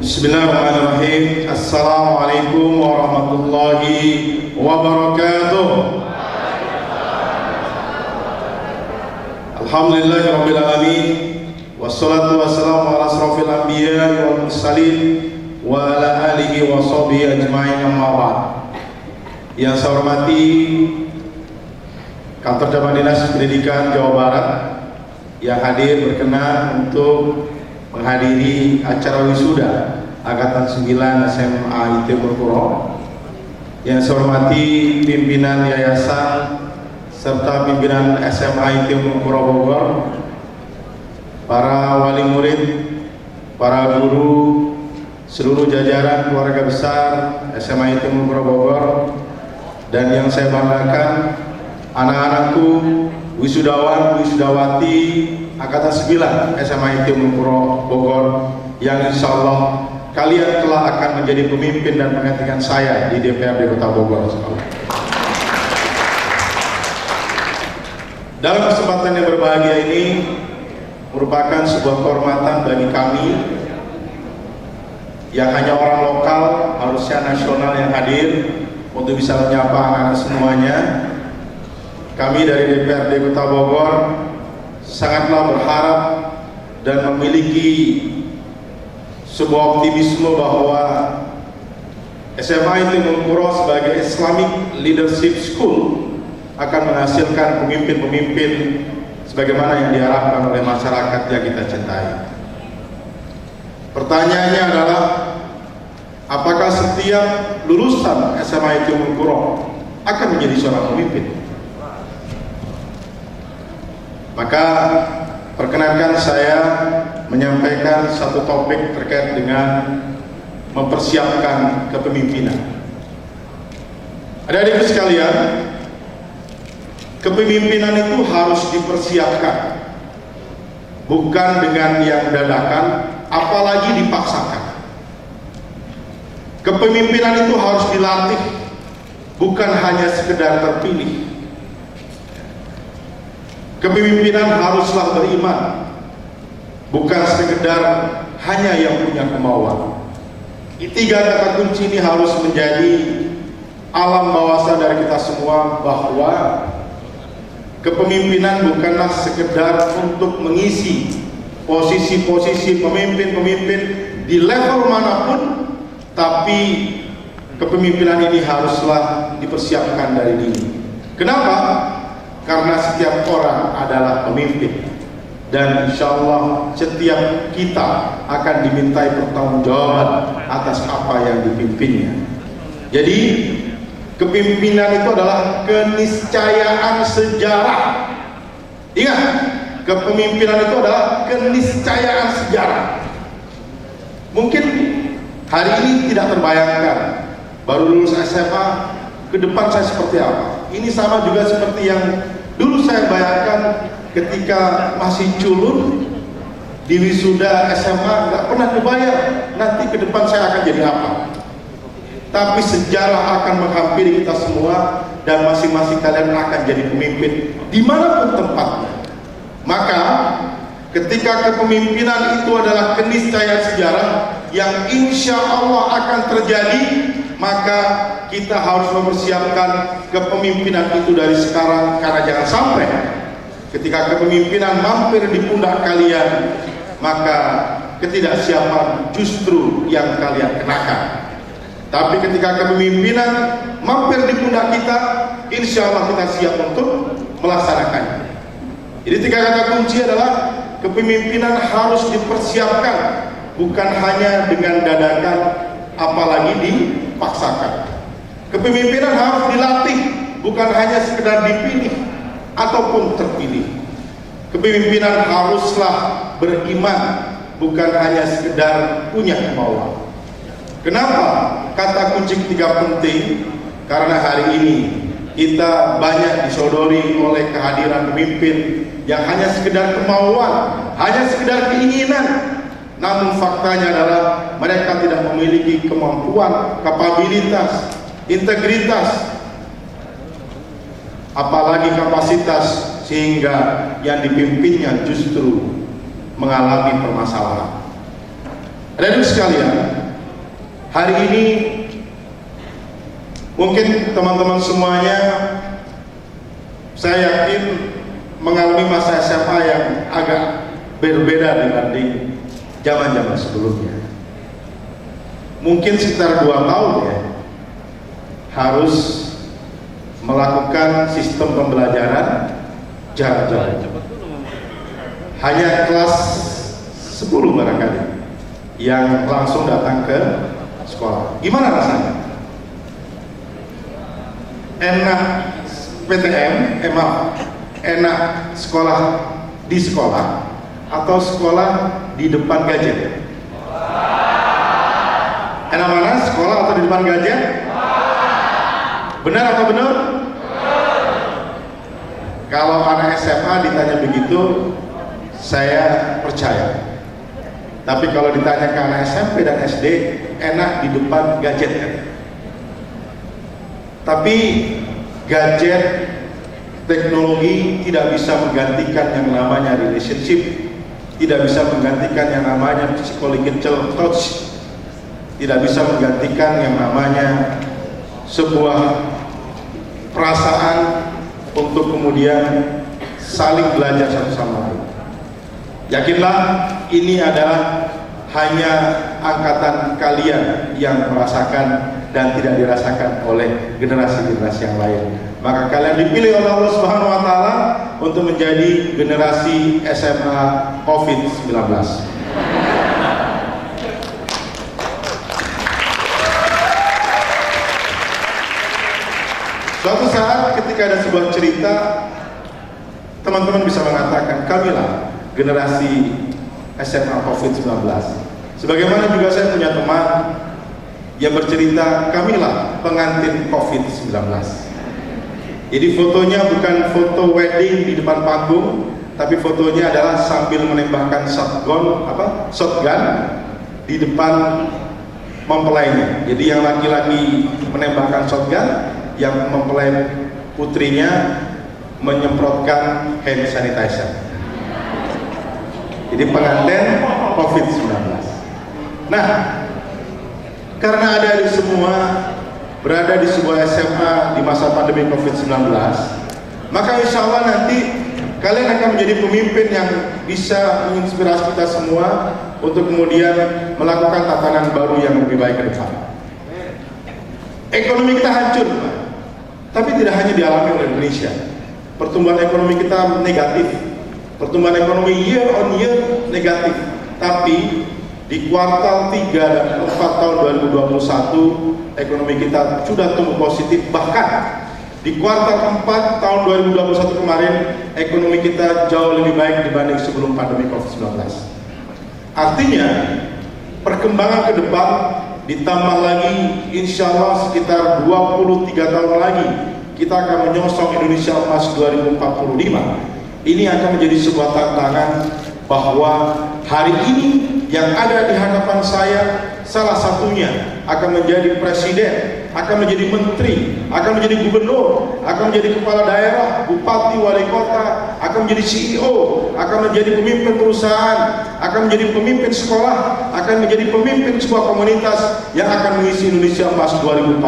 Bismillahirrahmanirrahim. Assalamualaikum warahmatullahi wabarakatuh. Alhamdulillahirabbil alamin. Wassalatu wassalamu ala asrofil anbiya wal mursalin wa ala alihi wa sahbihi ajmain, amma ba'd. Yang saya hormati Kantor Cabang Dinas Pendidikan Jawa Barat yang hadir berkenan untuk menghadiri acara wisuda Angkatan 9 SMA IT Purwokoro. Yang saya hormati pimpinan yayasan serta pimpinan SMA IT Purwokoro Bogor, para wali murid, para guru, seluruh jajaran keluarga besar SMA IT Purwokoro Bogor, dan yang saya banggakan anak-anakku, wisudawan, wisudawati Angkatan 9 SMA IT Purwokoro Bogor, yang insya Allah kalian telah akan menjadi pemimpin dan menggantikan saya di DPRD Kota Bogor. Dalam kesempatan yang berbahagia ini merupakan sebuah kehormatan bagi kami yang hanya orang lokal, harusnya nasional yang hadir untuk bisa menyapa anak-anak semuanya. Kami dari DPRD Kota Bogor sangatlah berharap dan memiliki sebuah optimisme bahwa SMA IT Purwokoro sebagai Islamic Leadership School akan menghasilkan pemimpin-pemimpin sebagaimana yang diharapkan oleh masyarakat yang kita cintai. Pertanyaannya adalah, apakah setiap lulusan SMA IT Purwokoro akan menjadi seorang pemimpin? Maka perkenankan saya menyampaikan satu topik terkait dengan mempersiapkan kepemimpinan. Adik-adik sekalian, kepemimpinan itu harus dipersiapkan, bukan dengan yang dadakan, apalagi dipaksakan. Kepemimpinan itu harus dilatih, bukan hanya sekedar terpilih. Kepemimpinan haruslah beriman, bukan sekedar hanya yang punya kemauan. Tiga kata kunci ini harus menjadi alam bawah sadar kita semua, bahwa kepemimpinan bukanlah sekedar untuk mengisi posisi-posisi pemimpin-pemimpin di level manapun, tapi kepemimpinan ini haruslah dipersiapkan dari dini. Kenapa? Karena setiap orang adalah pemimpin, dan insya Allah setiap kita akan dimintai pertanggungjawaban atas apa yang dipimpinnya. Jadi kepemimpinan itu adalah keniscayaan sejarah. Ingat, kepemimpinan itu adalah keniscayaan sejarah. Mungkin hari ini tidak terbayangkan, baru lulus SMA, ke depan saya seperti apa. Ini sama juga seperti yang dulu saya bayangkan ketika masih culun di wisuda SMA, nggak pernah kebayang nanti ke depan saya akan jadi apa. Tapi sejarah akan menghampiri kita semua, dan masing-masing kalian akan jadi pemimpin dimanapun tempatnya. Maka ketika kepemimpinan itu adalah keniscayaan sejarah yang insya Allah akan terjadi, maka kita harus mempersiapkan kepemimpinan itu dari sekarang. Karena jangan sampai ketika kepemimpinan mampir di pundak kalian, maka ketidaksiapan justru yang kalian kenakan. Tapi ketika kepemimpinan mampir di pundak kita, insya Allah kita siap untuk melaksanakannya. Jadi tiga kata kunci adalah kepemimpinan harus dipersiapkan, bukan hanya dengan dadakan, apalagi dipaksakan. Kepemimpinan harus dilatih, bukan hanya sekedar dipilih ataupun terpilih. Kepemimpinan haruslah beriman, bukan hanya sekedar punya kemauan. Kenapa kata kunci ketiga penting? Karena hari ini kita banyak disodori oleh kehadiran pemimpin yang hanya sekedar kemauan, hanya sekedar keinginan, namun faktanya adalah mereka tidak memiliki kemampuan, kapabilitas, integritas, apalagi kapasitas, sehingga yang dipimpinnya justru mengalami permasalahan. Hadirin sekalian, Hari ini mungkin teman-teman semuanya saya yakin mengalami masa SMA yang agak berbeda dibanding zaman-zaman sebelumnya. Mungkin sekitar 2 tahun ya, harus melakukan sistem pembelajaran jarak jauh. Hanya kelas 10 barangkali yang langsung datang ke sekolah. Gimana rasanya? Enak PTM, enak sekolah di sekolah atau sekolah di depan gadget? Enak mana, sekolah atau di depan gadget? Benar atau benar? Kalau anak SMA ditanya begitu, saya percaya. Tapi kalau ditanya ke anak SMP dan SD, enak di depan gadget kan? Tapi gadget, teknologi tidak bisa menggantikan yang namanya relationship, tidak bisa menggantikan yang namanya psychological touch, tidak bisa menggantikan yang namanya sebuah perasaan untuk kemudian saling belajar satu sama lain. Yakinlah ini adalah hanya angkatan kalian yang merasakan dan tidak dirasakan oleh generasi-generasi yang lain. Maka kalian dipilih oleh Allah Subhanahu wa taala untuk menjadi generasi SMA COVID-19. Suatu saat ketika ada sebuah cerita, teman-teman bisa mengatakan, kamilah generasi SMA COVID-19. Sebagaimana juga saya punya teman yang bercerita, kamilah pengantin COVID-19. Jadi fotonya bukan foto wedding di depan panggung, tapi fotonya adalah sambil menembakkan shotgun di depan mempelainya. Jadi yang laki-laki menembakkan shotgun, yang mempelai putrinya menyemprotkan hand sanitizer. Jadi pengantin COVID-19. Nah, karena ada di semua berada di sebuah SMA di masa pandemi COVID-19, maka insya Allah nanti kalian akan menjadi pemimpin yang bisa menginspirasi kita semua untuk kemudian melakukan tatanan baru yang lebih baik ke depan. Ekonomi kita hancur, Pak. Tapi tidak hanya dialami oleh Indonesia. Pertumbuhan ekonomi kita negatif. Pertumbuhan ekonomi year on year negatif. Tapi di kuartal 3 dan 4 tahun 2021 ekonomi kita sudah tumbuh positif. Bahkan di kuartal 4 tahun 2021 kemarin ekonomi kita jauh lebih baik dibanding sebelum pandemi COVID-19. Artinya perkembangan ke depan ditambah lagi insya Allah sekitar 23 tahun lagi kita akan menyongsong Indonesia Emas 2045. Ini akan menjadi sebuah tantangan bahwa hari ini yang ada di hadapan saya salah satunya akan menjadi presiden, akan menjadi menteri, akan menjadi gubernur, akan menjadi kepala daerah, bupati, wali kota, akan menjadi CEO, akan menjadi pemimpin perusahaan, akan menjadi pemimpin sekolah, akan menjadi pemimpin sebuah komunitas yang akan mengisi Indonesia Emas 2045.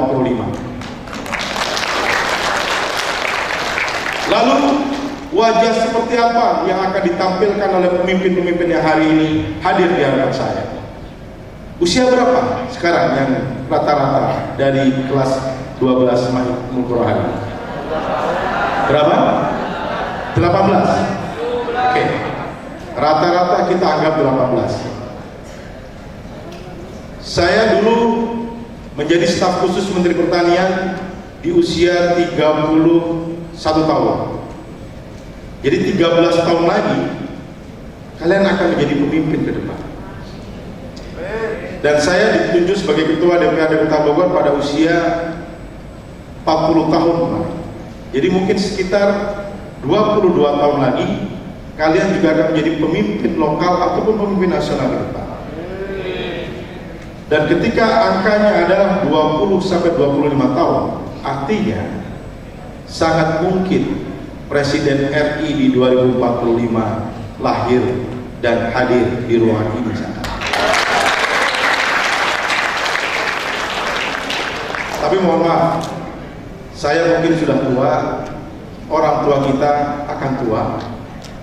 Lalu wajah seperti apa yang akan ditampilkan oleh pemimpin-pemimpin yang hari ini hadir di hadapan saya? Usia berapa sekarang yang rata-rata dari kelas 12 Mahmud Rohani? Berapa? 18? Oke. Rata-rata kita anggap 18. Saya dulu menjadi staf khusus Menteri Pertanian di usia 31 tahun. Jadi 13 tahun lagi kalian akan menjadi pemimpin ke depan. Dan saya ditunjuk sebagai ketua DPRD Kota Bogor pada usia 40 tahun kemarin. Jadi mungkin sekitar 22 tahun lagi kalian juga akan menjadi pemimpin lokal ataupun pemimpin nasional ke depan. Dan ketika angkanya adalah 20 sampai 25 tahun, artinya sangat mungkin Presiden RI di 2045 lahir dan hadir di ruangan ini. Tapi mohon maaf, saya mungkin sudah tua, orang tua kita akan tua,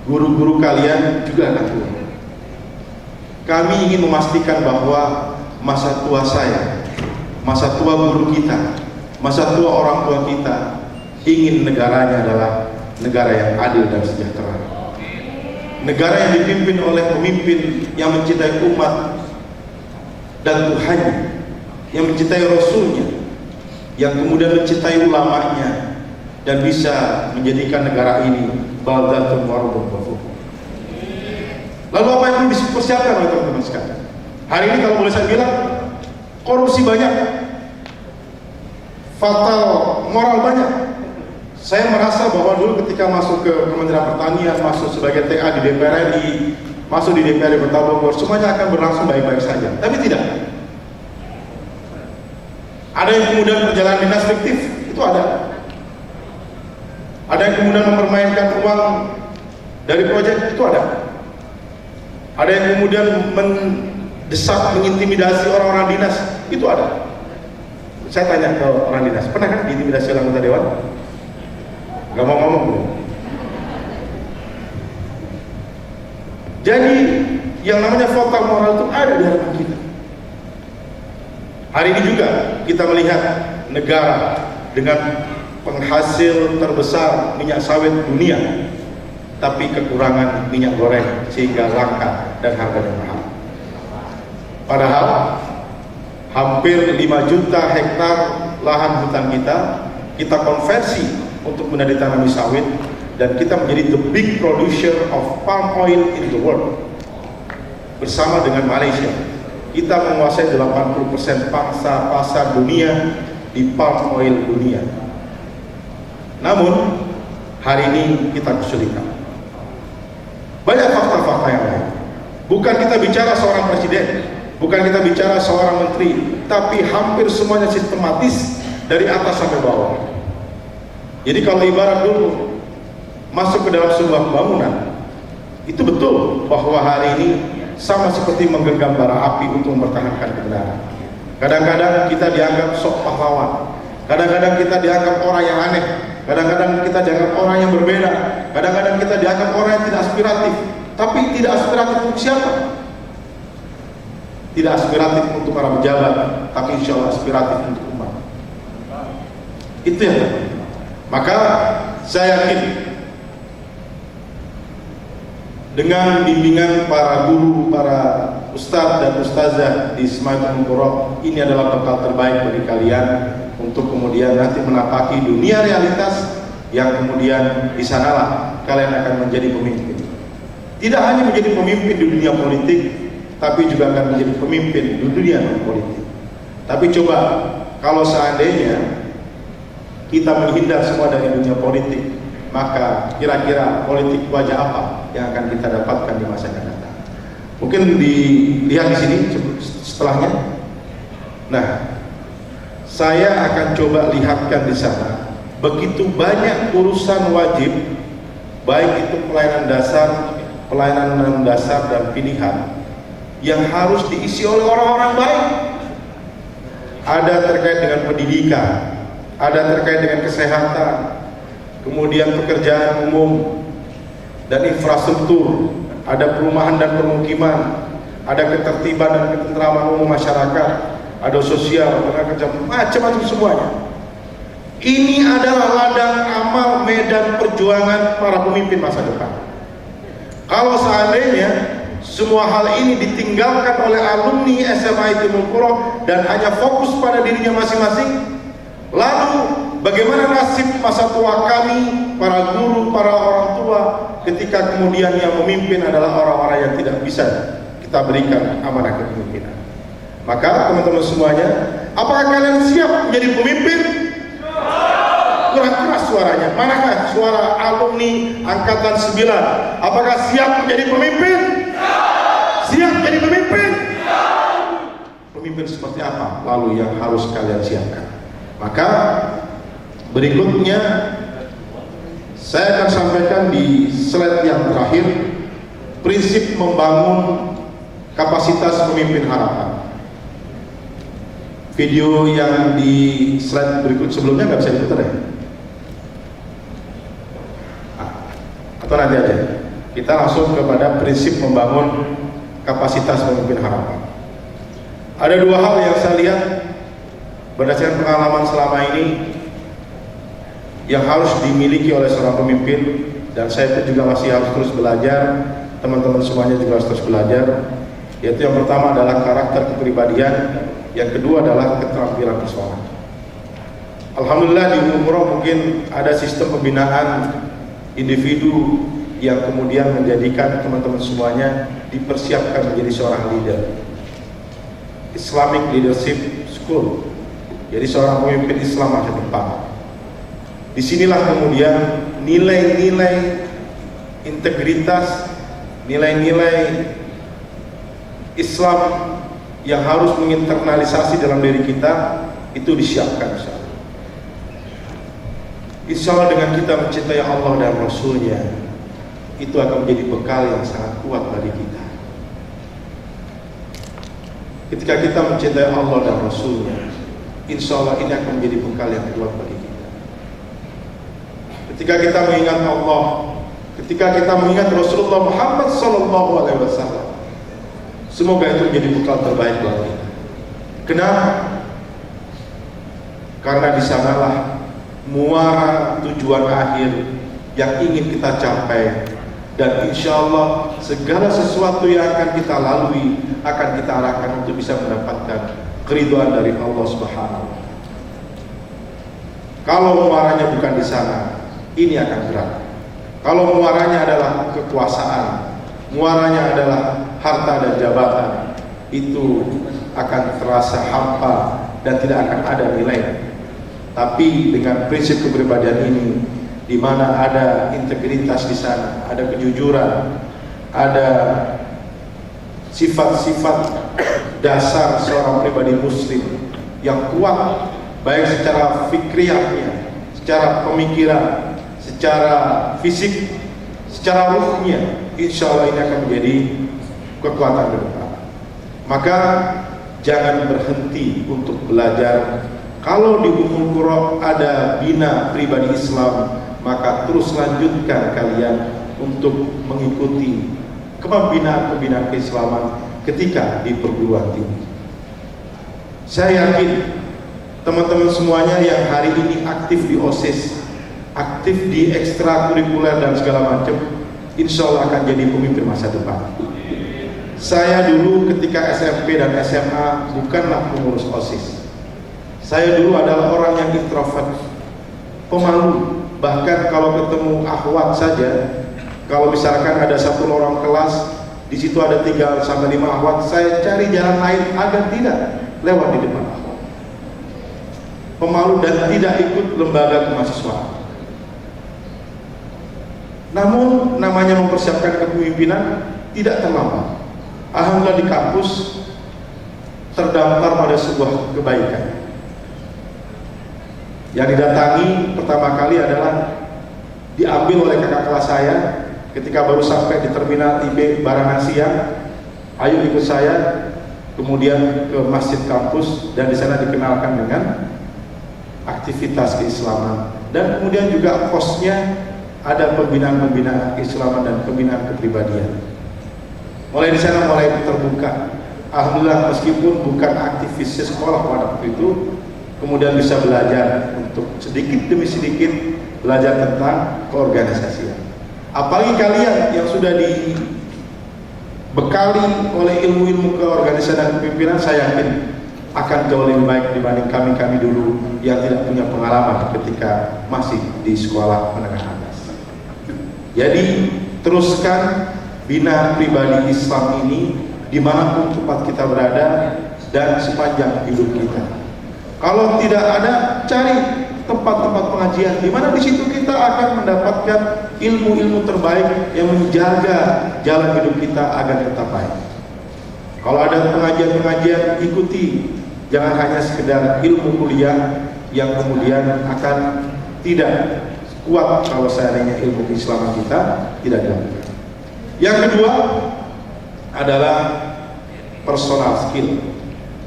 guru-guru kalian juga akan tua. Kami ingin memastikan bahwa masa tua saya, masa tua guru kita, masa tua orang tua kita, ingin negaranya adalah negara yang adil dan sejahtera. Negara yang dipimpin oleh pemimpin yang mencintai umat dan Tuhannya, yang mencintai Rasulnya, yang kemudian mencintai ulamanya, dan bisa menjadikan negara ini baldatun warabun ghafur. Lalu apa yang perlu dipersiapkan oleh teman-teman sekalian? Hari ini kalau boleh saya bilang, korupsi banyak, fatal moral banyak. Saya merasa bahwa dulu ketika masuk ke Kementerian Pertanian, masuk sebagai TA di DPR RI, masuk di DPRD Kota Bogor, semuanya akan berlangsung baik-baik saja. Tapi tidak. Ada yang kemudian perjalanan dinas fiktif, itu ada. Ada yang kemudian mempermainkan uang dari proyek, itu ada. Ada yang kemudian mendesak, mengintimidasi orang-orang dinas, itu ada. Saya tanya ke orang dinas, pernah kan diintimidasi oleh anggota dewan? Gak mau ngomong bro. Jadi yang namanya fatal moral itu ada di hadapan kita. Hari ini juga kita melihat negara dengan penghasil terbesar minyak sawit dunia, tapi kekurangan minyak goreng sehingga langka dan harganya mahal. Padahal hampir 5 juta hektar lahan hutan kita konversi untuk menanami sawit, dan kita menjadi the big producer of palm oil in the world. Bersama dengan Malaysia, kita menguasai 80% pangsa pasar dunia di palm oil dunia. Namun hari ini kita kesulitan. Banyak fakta-fakta yang lain. Bukan kita bicara seorang presiden, bukan kita bicara seorang menteri, tapi hampir semuanya sistematis dari atas sampai bawah. Jadi kalau ibarat dulu masuk ke dalam sebuah bangunan, itu betul bahwa hari ini sama seperti menggenggam bara api untuk mempertahankan kebenaran. Kadang-kadang kita dianggap sok pahlawan, kadang-kadang kita dianggap orang yang aneh, kadang-kadang kita dianggap orang yang berbeda, kadang-kadang kita dianggap orang yang tidak aspiratif. Tapi tidak aspiratif untuk siapa? Tidak aspiratif untuk para pejabat, tapi insya Allah aspiratif untuk umat. Itu yang terpenting. Maka saya yakin dengan bimbingan para guru, para ustadz dan ustazah di Semayat Qura, ini adalah bekal terbaik bagi kalian untuk kemudian nanti menapaki dunia realitas yang kemudian di sanalah kalian akan menjadi pemimpin. Tidak hanya menjadi pemimpin di dunia politik, tapi juga akan menjadi pemimpin di dunia non politik. Tapi coba kalau seandainya kita menghindar semua dari dunia politik, maka kira-kira politik wajah apa yang akan kita dapatkan di masa yang datang? Mungkin dilihat di sini setelahnya. Nah, saya akan coba lihatkan di sana begitu banyak urusan wajib, baik itu pelayanan dasar dan pilihan yang harus diisi oleh orang-orang baik. Ada terkait dengan pendidikan, ada terkait dengan kesehatan, kemudian pekerjaan umum dan infrastruktur, ada perumahan dan permukiman, ada ketertiban dan ketentraman umum masyarakat, ada sosial, tenaga kerja, macam-macam semuanya. Ini adalah ladang amal medan perjuangan para pemimpin masa depan. Kalau seandainya semua hal ini ditinggalkan oleh alumni SMA Itimul Qura dan hanya fokus pada dirinya masing-masing, lalu bagaimana nasib masa tua kami, para guru, para orang tua, ketika kemudian yang memimpin adalah orang-orang yang tidak bisa kita berikan amanah kepemimpinan? Maka teman-teman semuanya, apakah kalian siap menjadi pemimpin? Kurang keras suaranya. Manakah suara alumni angkatan 9? Apakah siap menjadi pemimpin? Siap menjadi pemimpin? Pemimpin seperti apa lalu yang harus kalian siapkan? Maka berikutnya saya akan sampaikan di slide yang terakhir prinsip membangun kapasitas pemimpin harapan. Video yang di slide berikut sebelumnya nggak bisa diputar ya? Atau nanti aja. Kita langsung kepada prinsip membangun kapasitas pemimpin harapan. Ada dua hal yang saya lihat berdasarkan pengalaman selama ini yang harus dimiliki oleh seorang pemimpin, dan saya pun juga masih harus terus belajar, teman-teman semuanya juga harus terus belajar, yaitu yang pertama adalah karakter kepribadian, yang kedua adalah keterampilan personal. Alhamdulillah di umroh mungkin ada sistem pembinaan individu yang kemudian menjadikan teman-teman semuanya dipersiapkan menjadi seorang leader. Islamic Leadership School, jadi seorang pemimpin Islam masa depan. Disinilah kemudian nilai-nilai integritas, nilai-nilai Islam yang harus menginternalisasi dalam diri kita itu disiapkan. Insya Allah dengan kita mencintai Allah dan Rasulnya, itu akan menjadi bekal yang sangat kuat bagi kita. Ketika kita mencintai Allah dan Rasulnya, insya Allah ini akan menjadi bekal yang kuat bagi kita. Ketika kita mengingat Allah, ketika kita mengingat Rasulullah Muhammad SAW, semoga itu menjadi bekal terbaik bagi kita. Kenapa? Karena di sanalah muara tujuan akhir yang ingin kita capai, dan insya Allah segala sesuatu yang akan kita lalui akan kita arahkan untuk bisa mendapatkan keridhaan dari Allah Subhanahu wa Ta'ala. Kalau muaranya bukan di sana, ini akan berat. Kalau muaranya adalah kekuasaan, muaranya adalah harta dan jabatan, itu akan terasa hampa dan tidak akan ada nilai. Tapi dengan prinsip kepribadian ini, di mana ada integritas di sana, ada kejujuran, ada sifat-sifat dasar seorang pribadi muslim yang kuat, baik secara fikriyahnya, secara pemikiran, secara fisik, secara ruhnya, insya Allah ini akan menjadi kekuatan ke depan. Maka jangan berhenti untuk belajar. Kalau di Ummul Qura ada bina pribadi Islam, maka terus lanjutkan kalian untuk mengikuti kepembinaan-pembinaan keislaman ketika di perguruan tinggi. Saya yakin teman-teman semuanya yang hari ini aktif di OSIS, aktif di ekstrakurikuler dan segala macam, insya Allah akan jadi pemimpin masa depan. Saya dulu ketika SMP dan SMA bukanlah pengurus OSIS. Saya dulu adalah orang yang introvert, pemalu. Bahkan kalau ketemu akhwat saja, kalau misalkan ada satu orang kelas, di situ ada 3 sampai 5 akhwat, saya cari jalan lain agar tidak lewat di depan akhwat. Pemalu dan tidak ikut lembaga kemahasiswaan. Namun namanya mempersiapkan kepemimpinan tidak terlambat. Alhamdulillah di kampus terdaftar pada sebuah kebaikan. Yang didatangi pertama kali adalah diambil oleh kakak kelas saya ketika baru sampai di terminal IB Barangan siang. Ayo ikut saya, kemudian ke masjid kampus, dan di sana dikenalkan dengan aktivitas keislaman, dan kemudian juga posnya ada pembinaan-pembinaan keislaman dan pembinaan kepribadian. Mulai di sana mulai terbuka. Alhamdulillah meskipun bukan aktivis sekolah pada waktu itu, kemudian bisa belajar untuk sedikit demi sedikit belajar tentang keorganisasian. Apalagi kalian yang sudah dibekali oleh ilmu-ilmu keorganisasian dan kepemimpinan, saya yakin akan jauh lebih baik dibanding kami dulu yang tidak punya pengalaman ketika masih di sekolah menengah atas. Jadi teruskan bina pribadi Islam ini dimanapun tempat kita berada dan sepanjang hidup kita. Kalau tidak ada, cari tempat-tempat pengajian di mana di situ kita akan mendapatkan ilmu-ilmu terbaik yang menjaga jalan hidup kita agar tetap baik. Kalau ada pengajian-pengajian, ikuti. Jangan hanya sekedar ilmu kuliah yang kemudian akan tidak kuat kalau seandainya ilmu keislaman kita tidak dilakukan. Yang kedua adalah personal skill.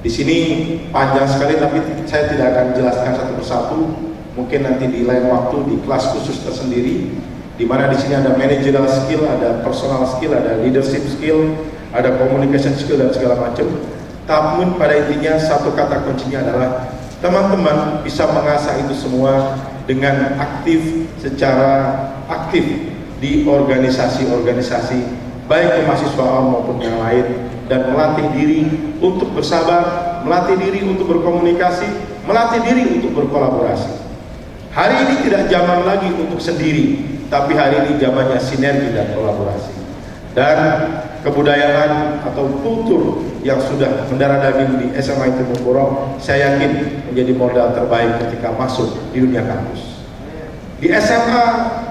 Di sini panjang sekali, tapi saya tidak akan jelaskan satu persatu. Mungkin nanti di lain waktu di kelas khusus tersendiri, di mana di sini ada managerial skill, ada personal skill, ada leadership skill, ada communication skill dan segala macam. Tapi pada intinya satu kata kuncinya adalah teman-teman bisa mengasah itu semua dengan secara aktif di organisasi-organisasi baik mahasiswa maupun yang lain, dan melatih diri untuk bersabar, melatih diri untuk berkomunikasi, melatih diri untuk berkolaborasi. Hari ini tidak zaman lagi untuk sendiri, tapi hari ini zamannya sinergi dan kolaborasi. Dan kebudayaan atau kultur yang sudah mendarah daging di SMA ITB Puro, saya yakin menjadi modal terbaik ketika masuk di dunia kampus. Di SMA,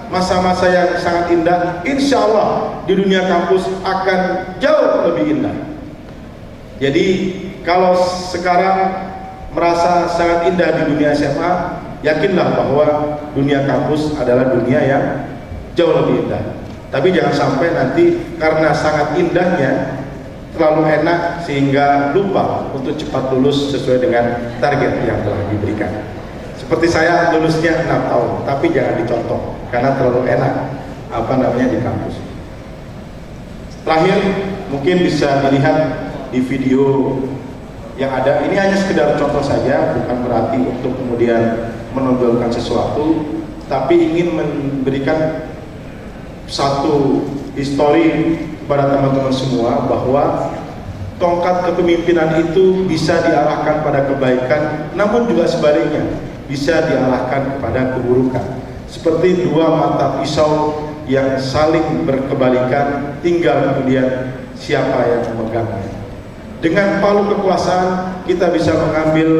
masa-masa yang sangat indah, insya Allah di dunia kampus akan jauh lebih indah. Jadi kalau sekarang merasa sangat indah di dunia SMA, yakinlah bahwa dunia kampus adalah dunia yang jauh lebih indah. Tapi jangan sampai nanti karena sangat indahnya terlalu enak sehingga lupa untuk cepat lulus sesuai dengan target yang telah diberikan. Seperti saya lulusnya 6 tahun, tapi jangan dicontoh karena terlalu enak di kampus. Terakhir, mungkin bisa dilihat di video yang ada. Ini hanya sekedar contoh saja, bukan berarti untuk kemudian menonjolkan sesuatu, tapi ingin memberikan satu histori kepada teman-teman semua bahwa tongkat kepemimpinan itu bisa diarahkan pada kebaikan, namun juga sebaliknya bisa diarahkan kepada keburukan. Seperti dua mata pisau yang saling berkebalikan, tinggal kemudian siapa yang memegangnya. Dengan palu kekuasaan kita bisa mengambil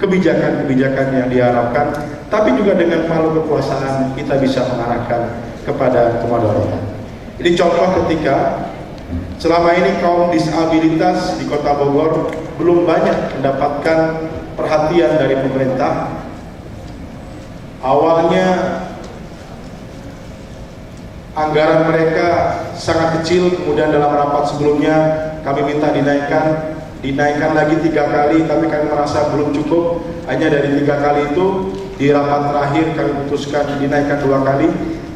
kebijakan-kebijakan yang diharapkan, tapi juga dengan palu kekuasaan kita bisa mengarahkan kepada kemudaratan. Ini contoh ketika selama ini kaum disabilitas di Kota Bogor belum banyak mendapatkan perhatian dari pemerintah. Awalnya anggaran mereka sangat kecil, kemudian dalam rapat sebelumnya kami minta dinaikkan lagi 3 kali, tapi kami merasa belum cukup. Hanya dari 3 kali itu di rapat terakhir kami putuskan dinaikkan 2 kali.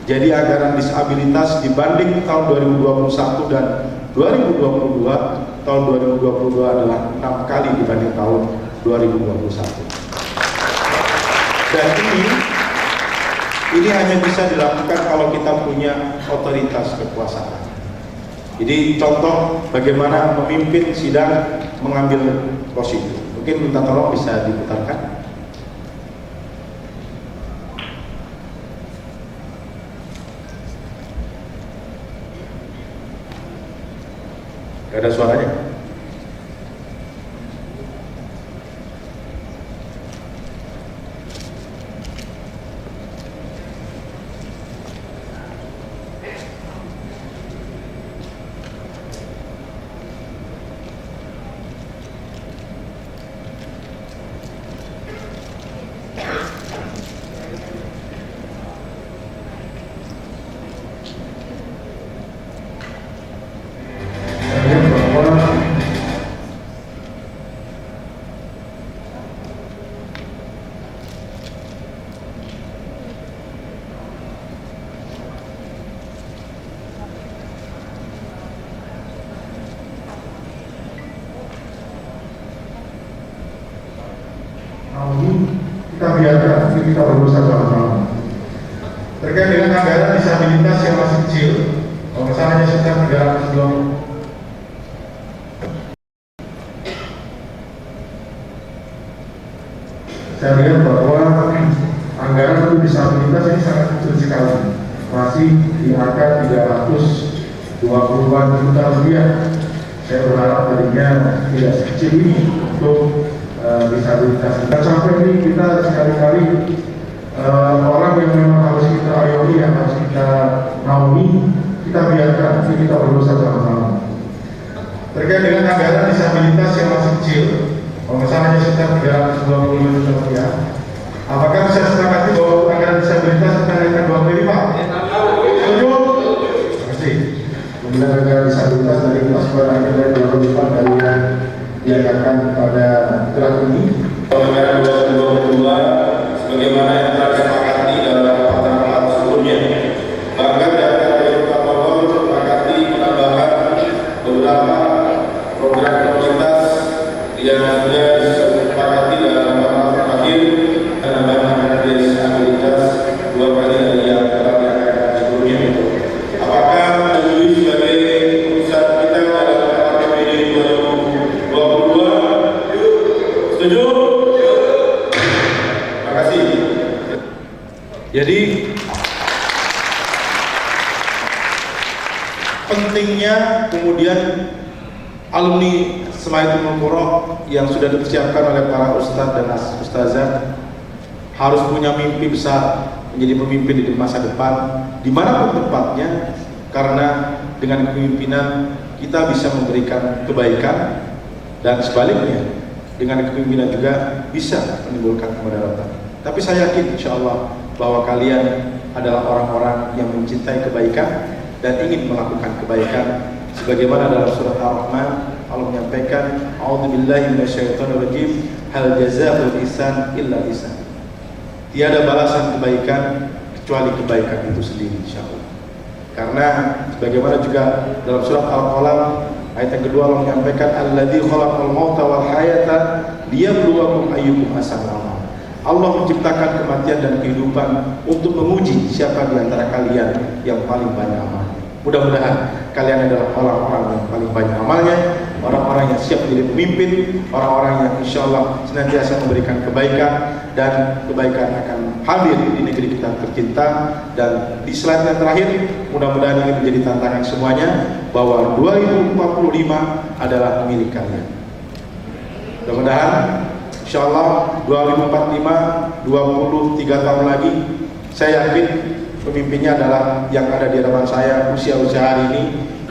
Jadi anggaran disabilitas dibanding tahun 2021 dan 2022, tahun 2022 adalah 6 kali dibanding tahun 2021. Dan ini hanya bisa dilakukan kalau kita punya otoritas kekuasaan. Jadi contoh bagaimana memimpin sidang mengambil posisi. Mungkin minta tolong bisa diputarkan. Gak ada suaranya. Kita biarkan, kita berusaha sama-sama. Terkait dengan anggaran disabilitas yang masih kecil, kalau misalnya sekitar 320. Saya lihat bahwa anggaran untuk disabilitas ini sangat kecil sekali, masih di angka 320-an juta rupiah. Saya berharap tadinya tidak sekecil ini untuk disabilitas. Dan sampai ini kita sekali-kali orang yang memang harus kita ayomi, yang harus kita naungi, kita biarkan, kita berusaha sama-sama. Terkait dengan anggaran disabilitas yang masih kecil, kalau misalnya sekitar 320 juta rupiah, apakah bisa sepakati bahwa anggaran disabilitas kita naikkan 2 kali lipat? Setuju? Terima kasih. Kemudian anggaran disabilitas dari kelas 2 naikkan dari 2 kali lipat dari yang dianggarkan pada draft ini. Anggaran 2022 sebagaimana yang telah disepakati dalam rapat sebelumnya. Bahkan dari Kota Bogor disepakati penambahan beberapa program prioritas yang sudah disepakati dalam rapat terakhir, penambahan disabilitas 2 kali dari yang telah dianggarkan sebelumnya. Apakah menyetujui sebagai pusat kita dalam APBD 2022? Setuju? Terima kasih. Jadi pentingnya kemudian alumni Semayatul Qura yang sudah dipersiapkan oleh para ustadz dan ustazah harus punya mimpi besar menjadi pemimpin di masa depan dimanapun tempatnya, karena dengan kepemimpinan kita bisa memberikan kebaikan dan sebaliknya dengan kepemimpinan juga bisa menimbulkan kemudaratan. Tapi saya yakin insya Allah bahwa kalian adalah orang-orang yang mencintai kebaikan dan ingin melakukan kebaikan, sebagaimana dalam surat Ar-Rahman Allah menyampaikan, A'udzubillahi minasyaitonirrajim, hal jazaa'ul ihsan illa ihsan. Tiada balasan kebaikan kecuali kebaikan itu sendiri, insya Allah. Karena sebagaimana juga dalam surat Al-Qalam ayat yang kedua Allah menyampaikan, alladzi khalaqal mauta wal hayata liyabluwakum ayyukum ahsanu amala. Allah menciptakan kematian dan kehidupan untuk menguji siapa di antara kalian yang paling banyak amalnya. Mudah-mudahan kalian adalah orang-orang yang paling banyak amalnya, orang-orang yang siap menjadi pemimpin, orang-orang yang insya Allah senantiasa memberikan kebaikan, dan kebaikan akan hadir di negeri kita tercinta. Dan di slide yang terakhir, mudah-mudahan ini menjadi tantangan semuanya, bahwa 2045 adalah milik kalian. Mudah-mudahan insya Allah 2045, 23 tahun lagi, saya yakin pemimpinnya adalah yang ada di hadapan saya usia-usia hari ini,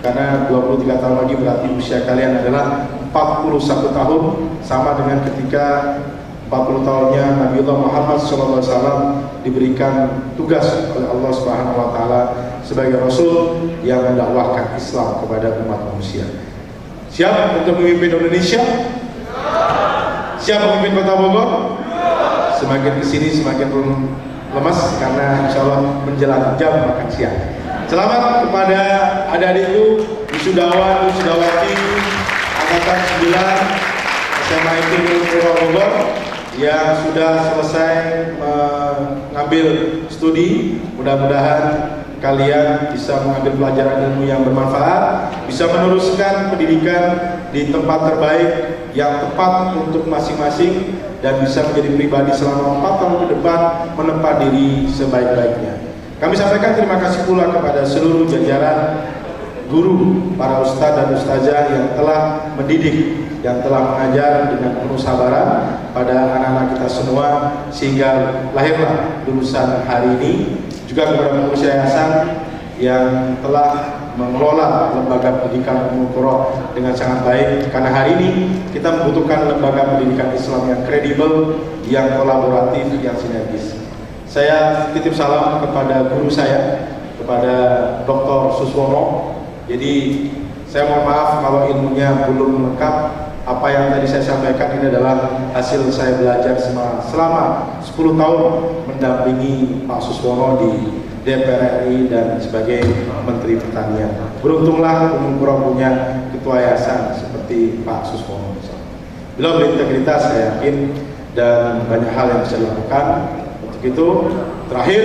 karena 23 tahun lagi berarti usia kalian adalah 41 tahun, sama dengan ketika 40 tahunnya Nabiullah Muhammad SAW diberikan tugas oleh Allah Subhanahu wa Ta'ala sebagai Rasul yang mendakwahkan Islam kepada umat manusia. Siap untuk memimpin Indonesia? Siap memimpin Kota Bogor? Semakin kesini semakin lemas, karena insya Allah menjelang jam makan siang. Selamat kepada adik-adikku, wisudawan, wisudawati angkatan 9 SMA Negeri Bogor yang sudah selesai mengambil studi. Mudah-mudahan kalian bisa mengambil pelajaran ilmu yang bermanfaat, bisa meneruskan pendidikan di tempat terbaik yang tepat untuk masing-masing, dan bisa menjadi pribadi selama 4 tahun ke depan menempa diri sebaik-baiknya. Kami sampaikan terima kasih pula kepada seluruh jajaran guru, para ustadz dan ustazah yang telah mendidik, yang telah mengajar dengan penuh sabaran pada anak-anak kita semua, sehingga lahirlah lulusan hari ini. Juga kepada pengurus yayasan yang telah mengelola lembaga pendidikan Ummul Qura dengan sangat baik, karena hari ini kita membutuhkan lembaga pendidikan Islam yang kredibel, yang kolaboratif, yang sinergis. Saya titip salam kepada guru saya, kepada Dr. Suswono. Jadi saya mohon maaf kalau ilmunya belum lengkap. Apa yang tadi saya sampaikan ini adalah hasil saya belajar selama 10 tahun mendampingi Pak Suswono di DPR RI dan sebagai Menteri Pertanian. Beruntunglah Ummul Qura punya ketua yayasan seperti Pak Suswono. Beliau berintegritas, saya yakin, dan banyak hal yang bisa dilakukan. Untuk itu, terakhir,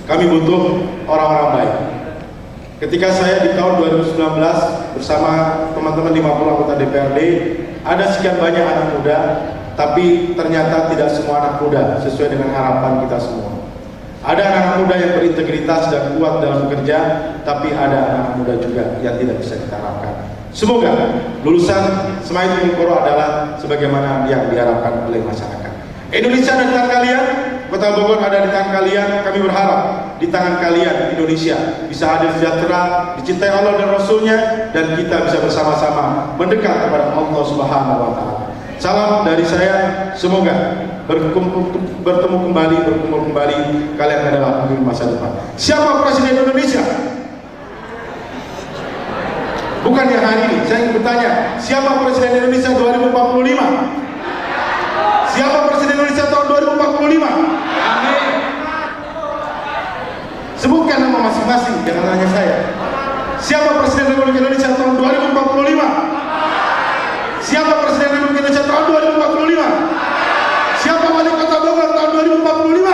kami butuh orang-orang baik. Ketika saya di tahun 2019 bersama teman-teman 50 anggota DPRD, ada sekian banyak anak muda, tapi ternyata tidak semua anak muda sesuai dengan harapan kita semua. Ada anak muda yang berintegritas dan kuat dalam bekerja, tapi ada anak muda juga yang tidak bisa kita harapkan. Semoga lulusan Semayatul Qura adalah sebagaimana yang diharapkan oleh masyarakat. Indonesia ada di tangan kalian, Kota Bogor ada di tangan kalian. Kami berharap di tangan kalian Indonesia bisa adil sejahtera, dicintai Allah dan Rasulnya, dan kita bisa bersama-sama mendekat kepada Allah Subhanahu wa Ta'ala. Salam dari saya, semoga berkumpul kembali kalian adalah pemimpin masa depan. Siapa Presiden Indonesia? Bukan yang hari ini. Saya ingin bertanya, siapa Presiden Indonesia 2045? Siapa Presiden Indonesia tahun 2045? Sebutkan nama masing-masing, jangan tanya saya. Siapa Presiden Republik Indonesia tahun 2045? Siapa Presiden Republik Indonesia tahun 2045? Siapa Wali Kota Bogor tahun 2045?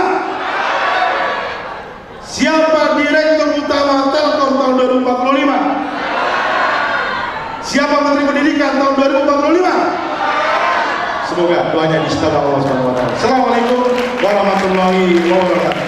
Siapa Direktur Utama Telkom tahun 2045? Siapa Menteri Pendidikan tahun 2045? Semoga doanya diijabah Allah SWT. Assalamualaikum warahmatullahi wabarakatuh.